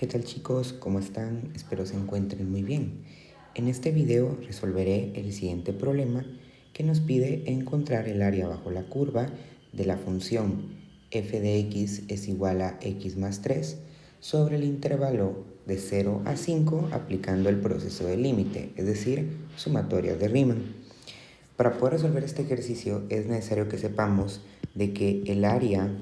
¿Qué tal chicos? ¿Cómo están? Espero se encuentren muy bien. En este video resolveré el siguiente problema que nos pide encontrar el área bajo la curva de la función f de x es igual a x más 3 sobre el intervalo de 0 a 5 aplicando el proceso de límite, es decir, sumatoria de Riemann. Para poder resolver este ejercicio es necesario que sepamos de que el área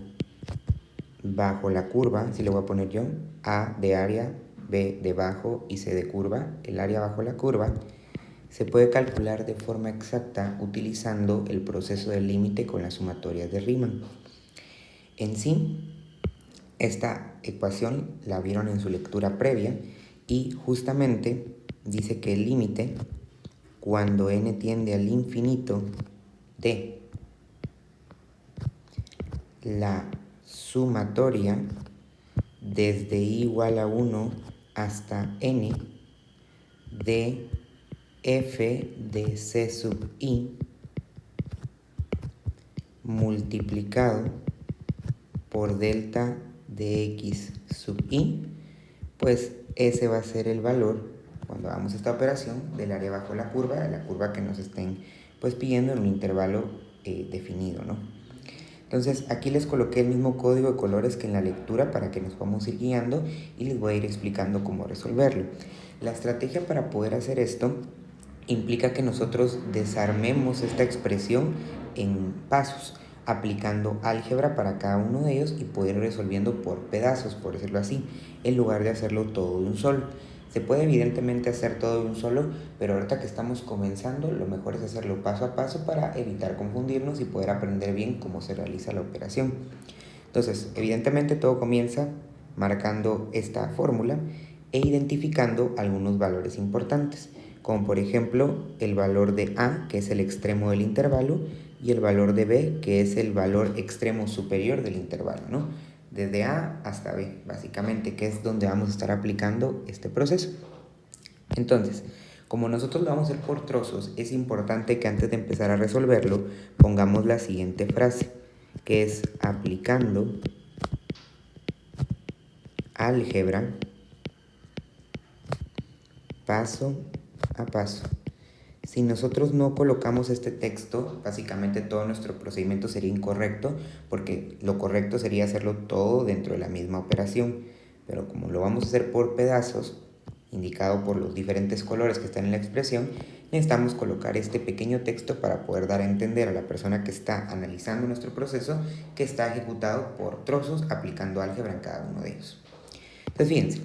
bajo la curva, si le voy a poner yo, A de área, B de bajo y C de curva, el área bajo la curva, se puede calcular de forma exacta utilizando el proceso del límite con las sumatorias de Riemann. En sí, esta ecuación la vieron en su lectura previa y justamente dice que el límite, cuando n tiende al infinito de la sumatoria desde i igual a 1 hasta n de f de c sub i multiplicado por delta de x sub i, pues ese va a ser el valor cuando hagamos esta operación del área bajo la curva que nos estén pues pidiendo en un intervalo definido, ¿no? Entonces aquí les coloqué el mismo código de colores que en la lectura para que nos podamos ir guiando y les voy a ir explicando cómo resolverlo. La estrategia para poder hacer esto implica que nosotros desarmemos esta expresión en pasos, aplicando álgebra para cada uno de ellos y poder ir resolviendo por pedazos, por decirlo así, en lugar de hacerlo todo de un solo. Se puede evidentemente hacer todo de un solo, pero ahorita que estamos comenzando, lo mejor es hacerlo paso a paso para evitar confundirnos y poder aprender bien cómo se realiza la operación. Entonces, evidentemente todo comienza marcando esta fórmula e identificando algunos valores importantes, como por ejemplo el valor de A, que es el extremo del intervalo, y el valor de B, que es el valor extremo superior del intervalo, ¿no? Desde A hasta B, básicamente, que es donde vamos a estar aplicando este proceso. Entonces, como nosotros lo vamos a hacer por trozos, es importante que antes de empezar a resolverlo, pongamos la siguiente frase, que es aplicando álgebra paso a paso. Si nosotros no colocamos este texto, básicamente todo nuestro procedimiento sería incorrecto, porque lo correcto sería hacerlo todo dentro de la misma operación. Pero como lo vamos a hacer por pedazos, indicado por los diferentes colores que están en la expresión, necesitamos colocar este pequeño texto para poder dar a entender a la persona que está analizando nuestro proceso que está ejecutado por trozos aplicando álgebra en cada uno de ellos. Entonces fíjense,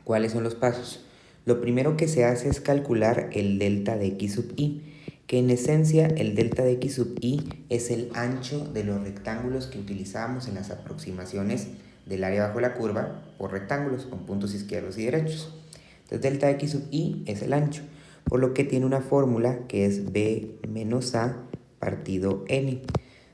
¿cuáles son los pasos? Lo primero que se hace es calcular el delta de x sub i, que en esencia el delta de x sub i es el ancho de los rectángulos que utilizábamos en las aproximaciones del área bajo la curva por rectángulos con puntos izquierdos y derechos. Entonces delta de x sub i es el ancho, por lo que tiene una fórmula que es b menos a partido n,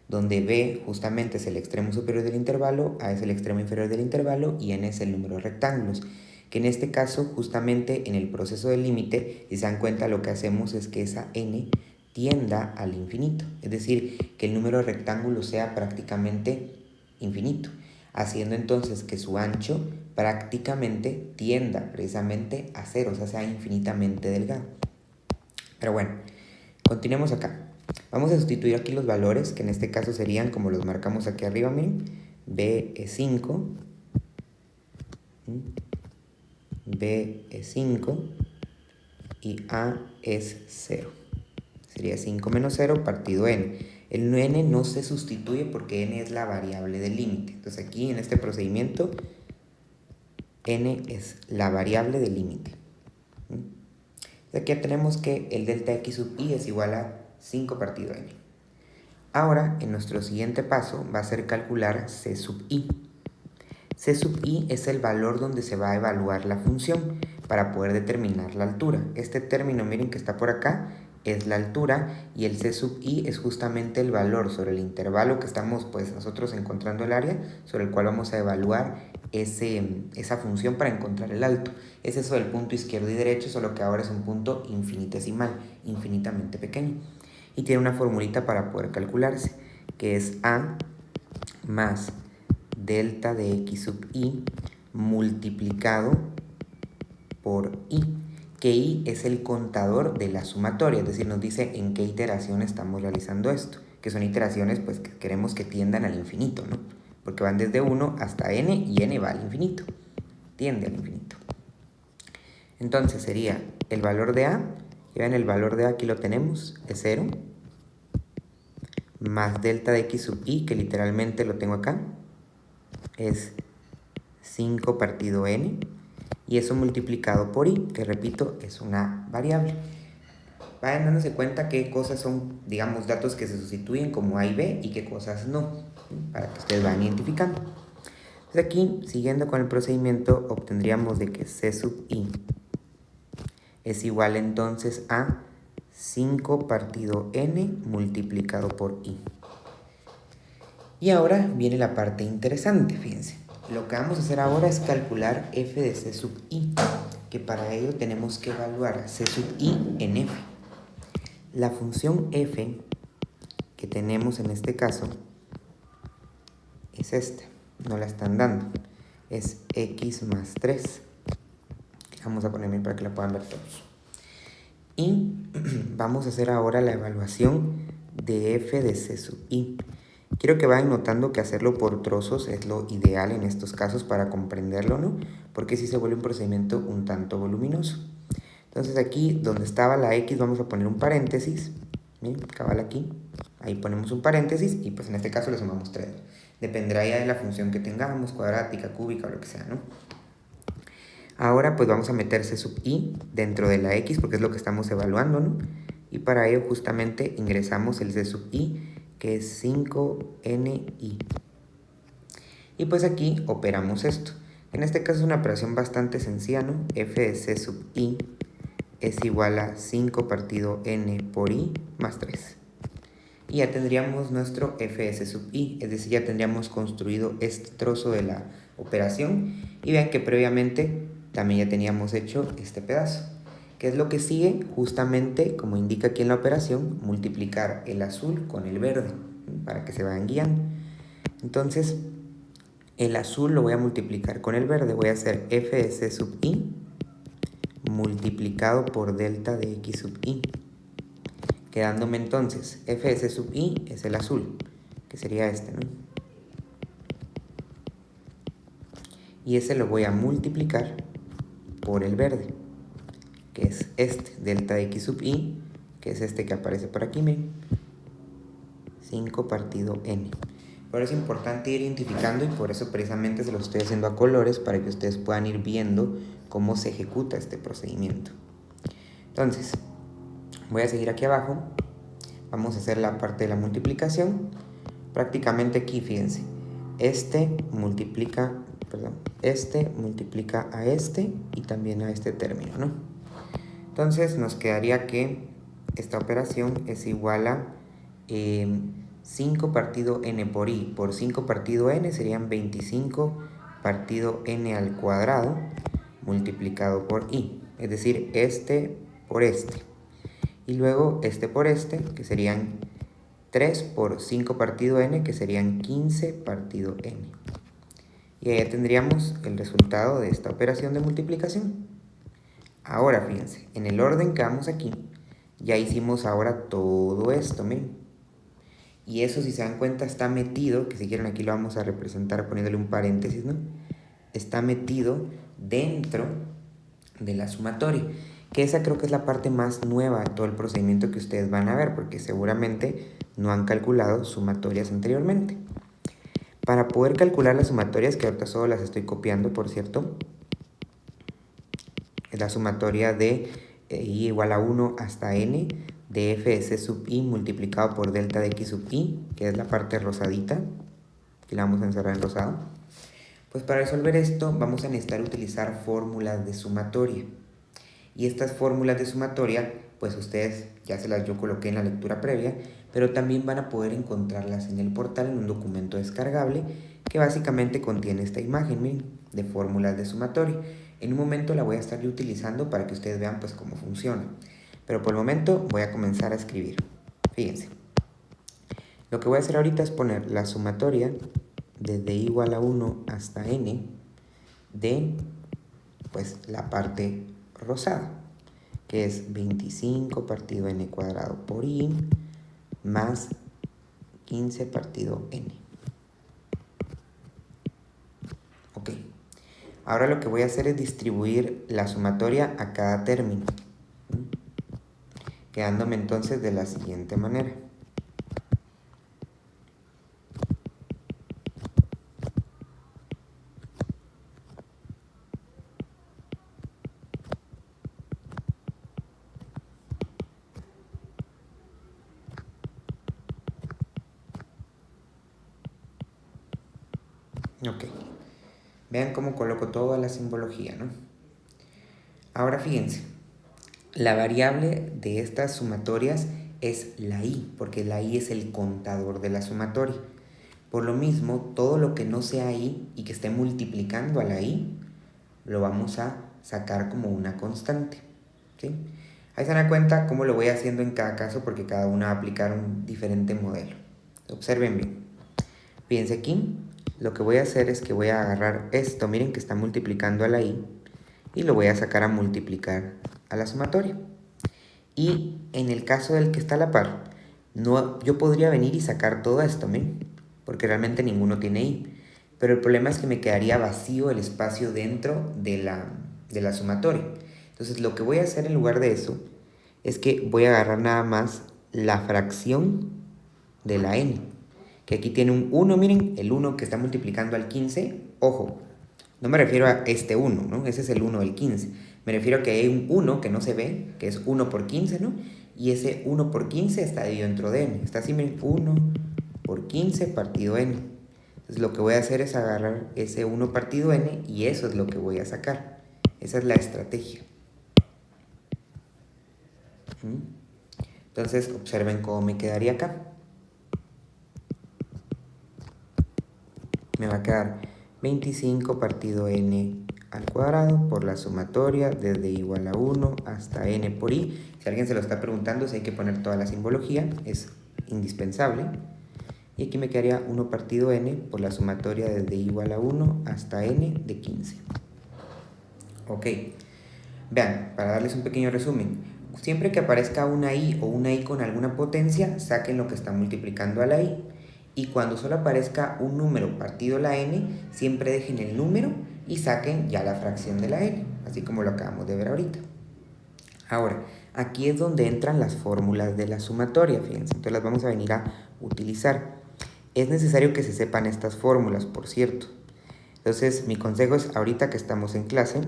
donde b justamente es el extremo superior del intervalo, a es el extremo inferior del intervalo y n es el número de rectángulos, que en este caso justamente en el proceso del límite, si se dan cuenta, lo que hacemos es que esa n tienda al infinito, es decir, que el número de rectángulos sea prácticamente infinito, haciendo entonces que su ancho prácticamente tienda precisamente a cero, o sea infinitamente delgado. Pero bueno, continuemos acá. Vamos a sustituir aquí los valores, que en este caso serían como los marcamos aquí arriba, miren, b es 5, b es 5 y a es 0. Sería 5 menos 0 partido n. El n no se sustituye porque n es la variable del límite. Entonces aquí en este procedimiento n es la variable del límite. Aquí ya tenemos que el delta x sub i es igual a 5 partido n. Ahora, en nuestro siguiente paso va a ser calcular c sub i. C sub i es el valor donde se va a evaluar la función para poder determinar la altura. Este término, miren que está por acá, es la altura y el C sub i es justamente el valor sobre el intervalo que estamos pues nosotros encontrando el área, sobre el cual vamos a evaluar esa función para encontrar el alto. Es eso del punto izquierdo y derecho, solo que ahora es un punto infinitesimal, infinitamente pequeño. Y tiene una formulita para poder calcularse, que es a más delta de x sub i multiplicado por i, que i es el contador de la sumatoria, es decir, nos dice en qué iteración estamos realizando esto, que son iteraciones pues que queremos que tiendan al infinito, ¿no? Porque van desde 1 hasta n y n va al infinito, tiende al infinito. Entonces sería el valor de a, y vean el valor de a aquí lo tenemos, es 0, más delta de x sub i, que literalmente lo tengo acá, es 5 partido n, y eso multiplicado por i, que repito, es una variable. Vayan dándose cuenta qué cosas son, digamos, datos que se sustituyen como a y b y qué cosas no, para que ustedes vayan identificando. Entonces aquí, siguiendo con el procedimiento, obtendríamos de que c sub i es igual entonces a 5 partido n multiplicado por i. Y ahora viene la parte interesante, fíjense. Lo que vamos a hacer ahora es calcular f de c sub i, que para ello tenemos que evaluar c sub i en f. La función f que tenemos en este caso es esta, no la están dando, es x más 3. Vamos a ponerme para que la puedan ver todos. Y vamos a hacer ahora la evaluación de f de c sub i. Quiero que vayan notando que hacerlo por trozos es lo ideal en estos casos para comprenderlo, ¿no? Porque si se vuelve un procedimiento un tanto voluminoso. Entonces aquí donde estaba la x vamos a poner un paréntesis. Miren, cabal aquí. Ahí ponemos un paréntesis y pues en este caso le sumamos 3. Dependerá ya de la función que tengamos, cuadrática, cúbica o lo que sea, ¿no? Ahora pues vamos a meter c sub i dentro de la x porque es lo que estamos evaluando, ¿no? Y para ello justamente ingresamos el c sub i, que es 5ni. Y pues aquí operamos esto. En este caso es una operación bastante sencilla, ¿no? f de c sub i es igual a 5 partido n por i más 3. Y ya tendríamos nuestro f de c sub i, es decir, ya tendríamos construido este trozo de la operación. Y vean que previamente también ya teníamos hecho este pedazo. ¿Qué es lo que sigue? Justamente, como indica aquí en la operación, multiplicar el azul con el verde, para que se vayan guiando. Entonces, el azul lo voy a multiplicar con el verde. Voy a hacer f de c sub i multiplicado por delta de x sub i. Quedándome entonces, f de c sub i es el azul, que sería este, ¿no? Y ese lo voy a multiplicar por el verde, que es este, delta de x sub i, que es este que aparece por aquí, miren, 5 partido n. Pero es importante ir identificando y por eso precisamente se lo estoy haciendo a colores para que ustedes puedan ir viendo cómo se ejecuta este procedimiento. Entonces, voy a seguir aquí abajo, vamos a hacer la parte de la multiplicación. Prácticamente aquí, fíjense, este multiplica a este y también a este término, ¿no? Entonces nos quedaría que esta operación es igual a 5 partido n por i por 5 partido n serían 25 partido n al cuadrado multiplicado por i, es decir, este por este. Y luego este por este, que serían 3 por 5 partido n, que serían 15 partido n. Y ahí tendríamos el resultado de esta operación de multiplicación. Ahora fíjense, en el orden que vamos aquí, ya hicimos ahora todo esto, miren. Y eso, si se dan cuenta, está metido, que si quieren aquí lo vamos a representar poniéndole un paréntesis, ¿no? Está metido dentro de la sumatoria. Que esa creo que es la parte más nueva de todo el procedimiento que ustedes van a ver, porque seguramente no han calculado sumatorias anteriormente. Para poder calcular las sumatorias, que ahorita solo las estoy copiando, por cierto, es la sumatoria de i igual a 1 hasta n de f de c sub i multiplicado por delta de x sub i, que es la parte rosadita, que la vamos a encerrar en rosado. Pues para resolver esto vamos a necesitar utilizar fórmulas de sumatoria. Y estas fórmulas de sumatoria, pues ustedes ya se las yo coloqué en la lectura previa, pero también van a poder encontrarlas en el portal en un documento descargable que básicamente contiene esta imagen, miren, de fórmulas de sumatoria. En un momento la voy a estar yo utilizando para que ustedes vean pues cómo funciona. Pero por el momento voy a comenzar a escribir. Fíjense. Lo que voy a hacer ahorita es poner la sumatoria desde i igual a 1 hasta n de pues la parte rosada, que es 25 partido n cuadrado por i más 15 partido n. Ok. Ahora lo que voy a hacer es distribuir la sumatoria a cada término, quedándome entonces de la siguiente manera. Ok. Vean cómo coloco toda la simbología, ¿no? Ahora fíjense, la variable de estas sumatorias es la i, porque la i es el contador de la sumatoria. Por lo mismo, todo lo que no sea i y que esté multiplicando a la i, lo vamos a sacar como una constante, ¿sí? Ahí se dan cuenta cómo lo voy haciendo en cada caso, porque cada uno va a aplicar un diferente modelo. Observen bien. Fíjense aquí, lo que voy a hacer es que voy a agarrar esto, miren que está multiplicando a la i, y lo voy a sacar a multiplicar a la sumatoria. Y en el caso del que está a la par, no, yo podría venir y sacar todo esto, miren, porque realmente ninguno tiene i. Pero el problema es que me quedaría vacío el espacio dentro de la sumatoria. Entonces lo que voy a hacer en lugar de eso es que voy a agarrar nada más la fracción de la n, que aquí tiene un 1, miren, el 1 que está multiplicando al 15, ojo, no me refiero a este 1, ¿no? Ese es el 1 del 15. Me refiero a que hay un 1 que no se ve, que es 1 por 15, ¿no? Y ese 1 por 15 está dividido dentro de n. Está así, miren, 1 por 15 partido n. Entonces lo que voy a hacer es agarrar ese 1 partido n y eso es lo que voy a sacar. Esa es la estrategia. Entonces observen cómo me quedaría acá. Me va a quedar 25 partido n al cuadrado por la sumatoria desde igual a 1 hasta n por i. Si alguien se lo está preguntando si hay que poner toda la simbología, es indispensable. Y aquí me quedaría 1 partido n por la sumatoria desde igual a 1 hasta n de 15. Ok, vean, para darles un pequeño resumen, siempre que aparezca una i o una i con alguna potencia, saquen lo que está multiplicando a la i. Y cuando solo aparezca un número partido la n, siempre dejen el número y saquen ya la fracción de la n, así como lo acabamos de ver ahorita. Ahora, aquí es donde entran las fórmulas de la sumatoria, fíjense, entonces las vamos a venir a utilizar. Es necesario que se sepan estas fórmulas, por cierto. Entonces, mi consejo es, ahorita que estamos en clase,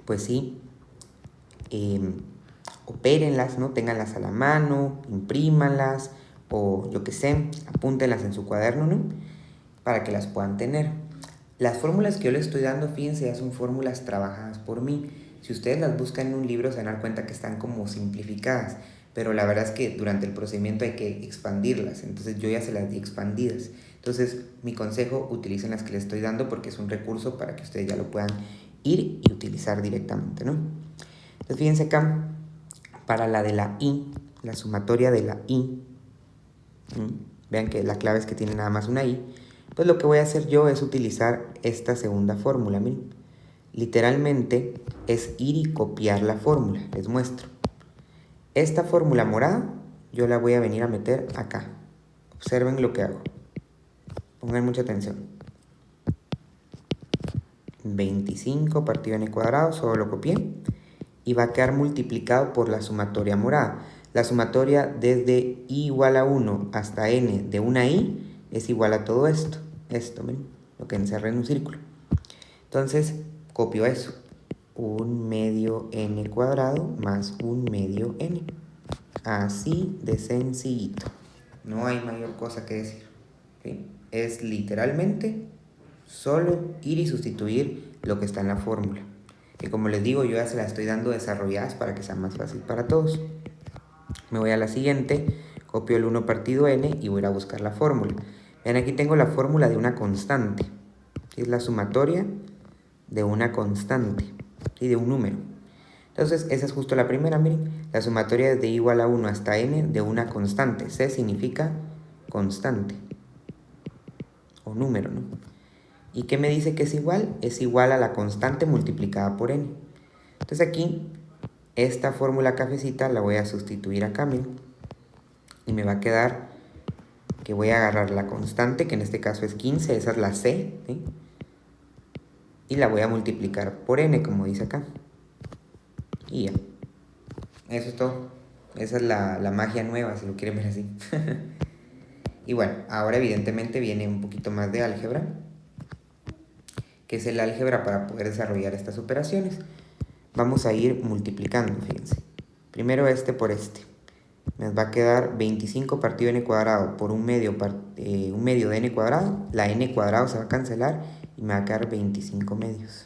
pues sí, opérenlas, ¿no? Ténganlas a la mano, imprímanlas, o yo que sé, apúntenlas en su cuaderno, ¿no? Para que las puedan tener. Las fórmulas que yo les estoy dando, fíjense, ya son fórmulas trabajadas por mí. Si ustedes las buscan en un libro se van a dar cuenta que están como simplificadas, pero la verdad es que durante el procedimiento hay que expandirlas, entonces yo ya se las di expandidas. Entonces mi consejo, utilicen las que les estoy dando porque es un recurso para que ustedes ya lo puedan ir y utilizar directamente, ¿no? Entonces fíjense acá, para la de la i, la sumatoria de la i, vean que la clave es que tiene nada más una i, pues lo que voy a hacer yo es utilizar esta segunda fórmula, miren. Literalmente es ir y copiar la fórmula, les muestro. Esta fórmula morada yo la voy a venir a meter acá. Observen lo que hago. Pongan mucha atención. 25 partido n cuadrado, solo lo copié. Y va a quedar multiplicado por la sumatoria morada. La sumatoria desde i igual a 1 hasta n de una i es igual a todo esto. Esto, miren, lo que encerré en un círculo. Entonces, copio eso. 1 medio n cuadrado más 1 medio n. Así de sencillito. No hay mayor cosa que decir. ¿Sí? Es literalmente solo ir y sustituir lo que está en la fórmula. Que como les digo, yo ya se las estoy dando desarrolladas para que sea más fácil para todos. Me voy a la siguiente, copio el 1 partido n y voy a ir a buscar la fórmula. Vean, aquí tengo la fórmula de una constante. Es la sumatoria de una constante, ¿sí? De un número. Entonces, esa es justo la primera, miren. La sumatoria de igual a 1 hasta n de una constante. C significa constante o número, ¿no? ¿Y qué me dice que es igual? Es igual a la constante multiplicada por n. Entonces aquí, esta fórmula cafecita la voy a sustituir acá, miren. Y me va a quedar que voy a agarrar la constante, que en este caso es 15, esa es la c, ¿sí? Y la voy a multiplicar por n, como dice acá. Y ya. Eso es todo. Esa es la magia nueva, si lo quieren ver así. Y bueno, ahora evidentemente viene un poquito más de álgebra, que es el álgebra para poder desarrollar estas operaciones. Vamos a ir multiplicando, fíjense. Primero este por este. Nos va a quedar 25 partido n cuadrado por un medio de n cuadrado. La n cuadrado se va a cancelar y me va a quedar 25 medios.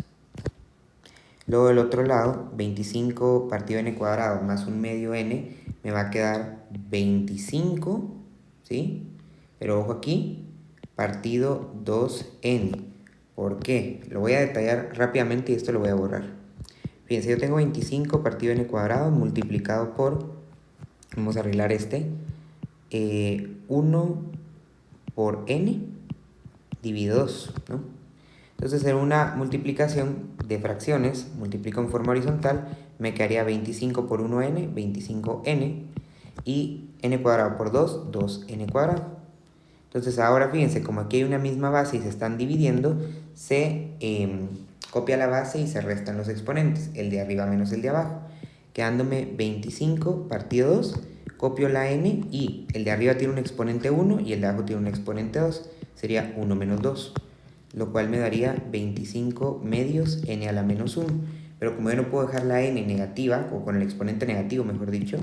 Luego del otro lado, 25 partido n cuadrado más un medio n me va a quedar 25, ¿sí? Pero ojo aquí, partido 2n. ¿Por qué? Lo voy a detallar rápidamente y esto lo voy a borrar. Fíjense, yo tengo 25 partido n cuadrado multiplicado por, vamos a arreglar 1 por n dividido 2, ¿no? Entonces en una multiplicación de fracciones, multiplico en forma horizontal, me quedaría 25 por 1n, 25n, y n cuadrado por 2, 2n cuadrado. Entonces ahora fíjense, como aquí hay una misma base y se están dividiendo, se copia la base y se restan los exponentes, el de arriba menos el de abajo, quedándome 25 partido 2, copio la n y el de arriba tiene un exponente 1 y el de abajo tiene un exponente 2, sería 1 menos 2, lo cual me daría 25 medios n a la menos 1, pero como yo no puedo dejar la n negativa, o con el exponente negativo mejor dicho,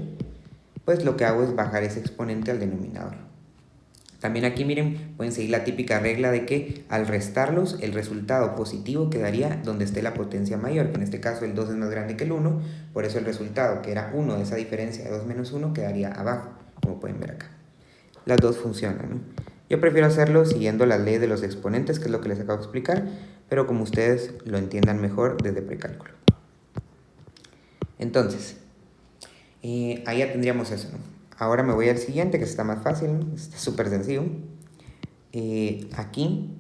pues lo que hago es bajar ese exponente al denominador. También aquí miren, pueden seguir la típica regla de que al restarlos el resultado positivo quedaría donde esté la potencia mayor, que en este caso el 2 es más grande que el 1, por eso el resultado que era 1 de esa diferencia de 2 menos 1 quedaría abajo, como pueden ver acá. Las dos funcionan, ¿no? Yo prefiero hacerlo siguiendo la ley de los exponentes, que es lo que les acabo de explicar, pero como ustedes lo entiendan mejor desde precálculo. Entonces, ahí ya tendríamos eso, ¿no? Ahora me voy al siguiente, que está más fácil, ¿no? Está súper sencillo. Aquí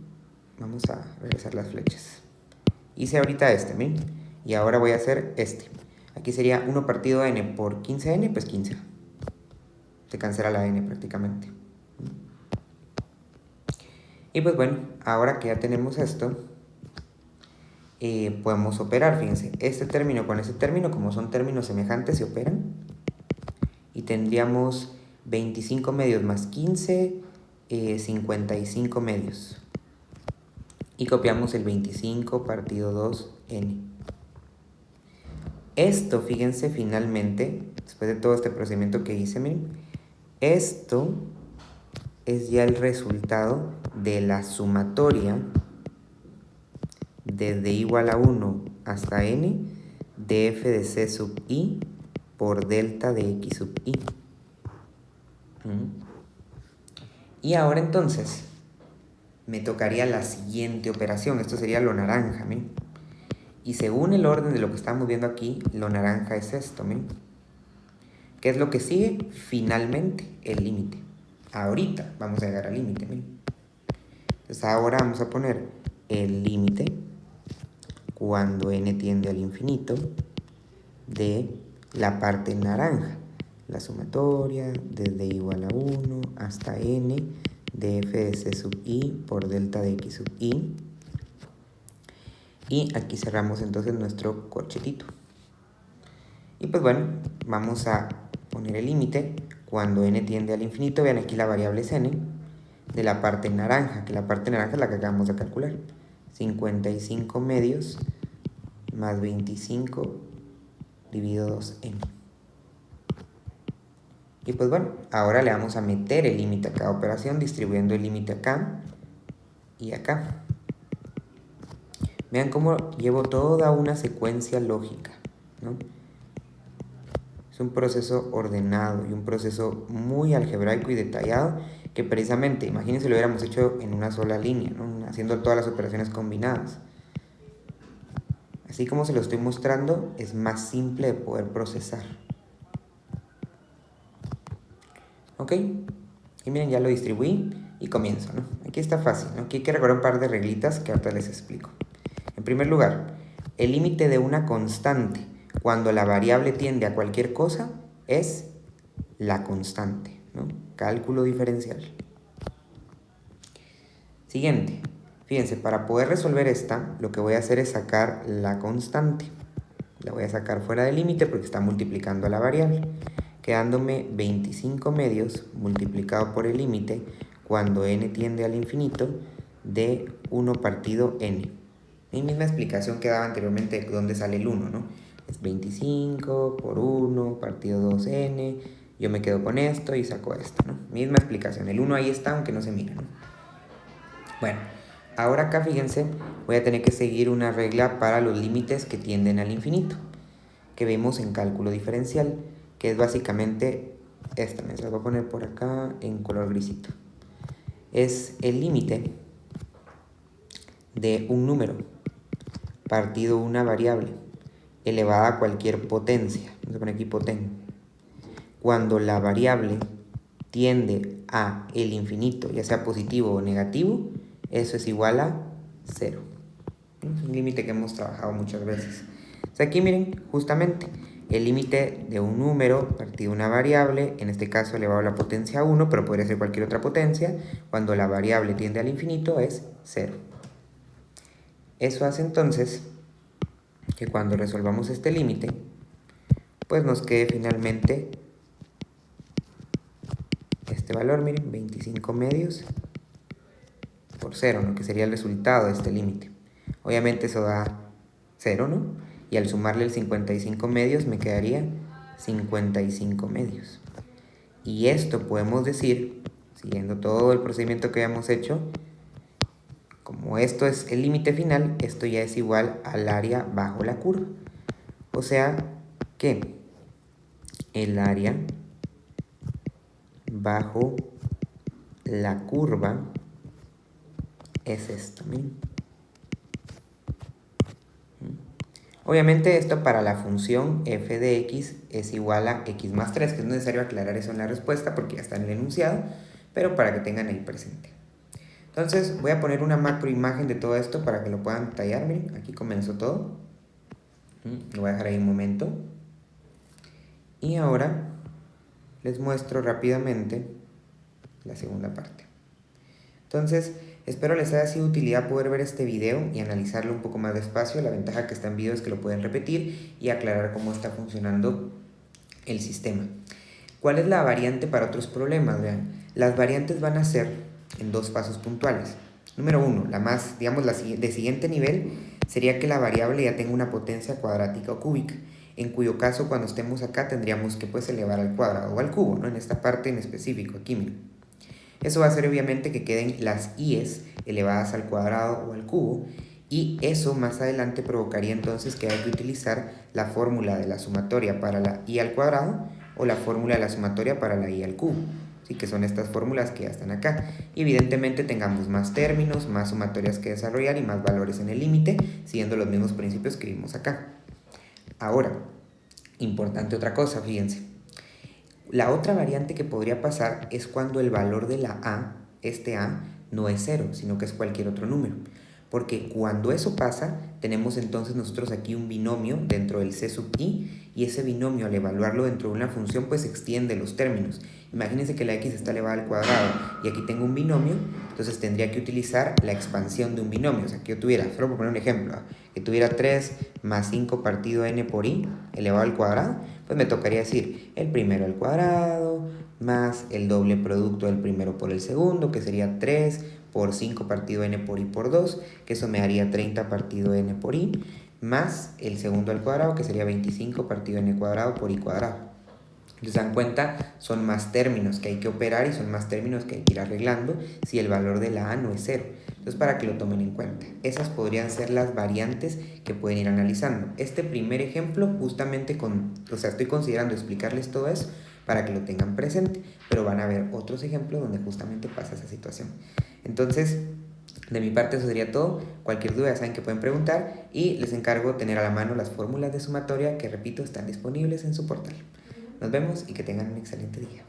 vamos a regresar las flechas. Hice ahorita este, ¿ven? Y ahora voy a hacer este. Aquí sería 1 partido n por 15n, pues 15. Se cancela la n prácticamente. Y pues bueno, ahora que ya tenemos esto, podemos operar, fíjense. Este término con este término, como son términos semejantes, se operan. Y tendríamos 25 medios más 15, 55 medios. Y copiamos el 25 partido 2n. Esto, fíjense, finalmente, después de todo este procedimiento que hice, miren, esto es ya el resultado de la sumatoria desde igual a 1 hasta n de f de c sub i por delta de x sub i. Y ahora entonces me tocaría la siguiente operación. Esto sería lo naranja, ¿ven? Y según el orden de lo que estamos viendo aquí, lo naranja es esto, ¿ven? ¿Qué es lo que sigue? Finalmente, el límite. Ahorita vamos a llegar al límite, ¿ven? Entonces ahora vamos a poner el límite cuando n tiende al infinito de la parte naranja. La sumatoria desde igual a 1 hasta n de f de c sub i por delta de x sub i. Y aquí cerramos entonces nuestro corchetito. Y pues bueno, vamos a poner el límite cuando n tiende al infinito. Vean aquí la variable es n de la parte naranja, que la parte naranja es la que acabamos de calcular. 55 medios más 25 dividido 2n. Y pues bueno, ahora le vamos a meter el límite a cada operación, distribuyendo el límite acá y acá. Vean cómo llevo toda una secuencia lógica, ¿no? Es un proceso ordenado y un proceso muy algebraico y detallado que precisamente, imagínense lo hubiéramos hecho en una sola línea, ¿no? Haciendo todas las operaciones combinadas. Así como se lo estoy mostrando, es más simple de poder procesar. ¿Ok? Y miren, ya lo distribuí Y comienzo, ¿no? Aquí está fácil, ¿no? Aquí hay que recordar un par de reglitas que ahorita les explico. En primer lugar, el límite de una constante cuando la variable tiende a cualquier cosa es la constante, ¿no? Cálculo diferencial. Siguiente. Fíjense, para poder resolver esta, lo que voy a hacer es sacar la constante. La voy a sacar fuera del límite porque está multiplicando a la variable, quedándome 25 medios multiplicado por el límite cuando n tiende al infinito de 1 partido n. Mi misma explicación que daba anteriormente de dónde sale el 1, ¿no? Es 25 por 1 partido 2n. Yo me quedo con esto y saco esto, ¿no? Misma explicación. El 1 ahí está, aunque no se mira, ¿no? Bueno, ahora acá fíjense, voy a tener que seguir una regla para los límites que tienden al infinito, que vemos en cálculo diferencial, que es básicamente esta. Me la voy a poner por acá en color grisito. Es el límite de un número partido una variable elevada a cualquier potencia. Vamos a poner aquí poten. Cuando la variable tiende a el infinito, ya sea positivo o negativo, eso es igual a 0. Es un límite que hemos trabajado muchas veces. O sea, aquí miren, justamente, el límite de un número partido una variable, en este caso elevado a la potencia 1, pero podría ser cualquier otra potencia, cuando la variable tiende al infinito es 0. Eso hace entonces que cuando resolvamos este límite, pues nos quede finalmente este valor, miren, 25 medios por 0, ¿no? Que sería el resultado de este límite. Obviamente eso da 0, ¿no? Y al sumarle el 55 medios me quedaría 55 medios. Y esto podemos decir, siguiendo todo el procedimiento que habíamos hecho, como esto es el límite final, esto ya es igual al área bajo la curva. O sea que el área bajo la curva es esto, miren. Obviamente esto para la función f de x es igual a x más 3, que es necesario aclarar eso en la respuesta porque ya está en el enunciado, pero para que tengan ahí presente. Entonces voy a poner una macro imagen de todo esto para que lo puedan detallar. Miren, aquí comenzó todo. Lo voy a dejar ahí un momento. Y ahora les muestro rápidamente la segunda parte. Entonces, espero les haya sido de utilidad poder ver este video y analizarlo un poco más despacio. La ventaja que está en video es que lo pueden repetir y aclarar cómo está funcionando el sistema. ¿Cuál es la variante para otros problemas? Vean, las variantes van a ser en dos pasos puntuales. Número 1, la más, digamos, de siguiente nivel sería que la variable ya tenga una potencia cuadrática o cúbica, en cuyo caso cuando estemos acá tendríamos que pues elevar al cuadrado o al cubo, ¿no? En esta parte en específico, aquí miren. Eso va a hacer obviamente que queden las i's elevadas al cuadrado o al cubo, y eso más adelante provocaría entonces que hay que utilizar la fórmula de la sumatoria para la i al cuadrado o la fórmula de la sumatoria para la i al cubo. ¿Sí? Que son estas fórmulas que ya están acá. Y evidentemente tengamos más términos, más sumatorias que desarrollar y más valores en el límite, siguiendo los mismos principios que vimos acá. Ahora, importante otra cosa, fíjense. La otra variante que podría pasar es cuando el valor de la a, este a, no es 0, sino que es cualquier otro número. Porque cuando eso pasa, tenemos entonces nosotros aquí un binomio dentro del c sub i, y ese binomio al evaluarlo dentro de una función pues extiende los términos. Imagínense que la x está elevada al cuadrado y aquí tengo un binomio, entonces tendría que utilizar la expansión de un binomio. O sea, que yo tuviera, solo por poner un ejemplo, que tuviera 3 más 5 partido n por i elevado al cuadrado, pues me tocaría decir el primero al cuadrado más el doble producto del primero por el segundo, que sería 3 por 5 partido n por i por 2, que eso me haría 30 partido n por i, más el segundo al cuadrado, que sería 25 partido n cuadrado por i cuadrado. Si se dan cuenta, son más términos que hay que operar y son más términos que hay que ir arreglando si el valor de la a no es 0. Entonces, para que lo tomen en cuenta, esas podrían ser las variantes que pueden ir analizando. Este primer ejemplo, justamente estoy considerando explicarles todo eso para que lo tengan presente, pero van a ver otros ejemplos donde justamente pasa esa situación. Entonces, de mi parte eso sería todo. Cualquier duda ya saben que pueden preguntar y les encargo tener a la mano las fórmulas de sumatoria que, repito, están disponibles en su portal. Nos vemos y que tengan un excelente día.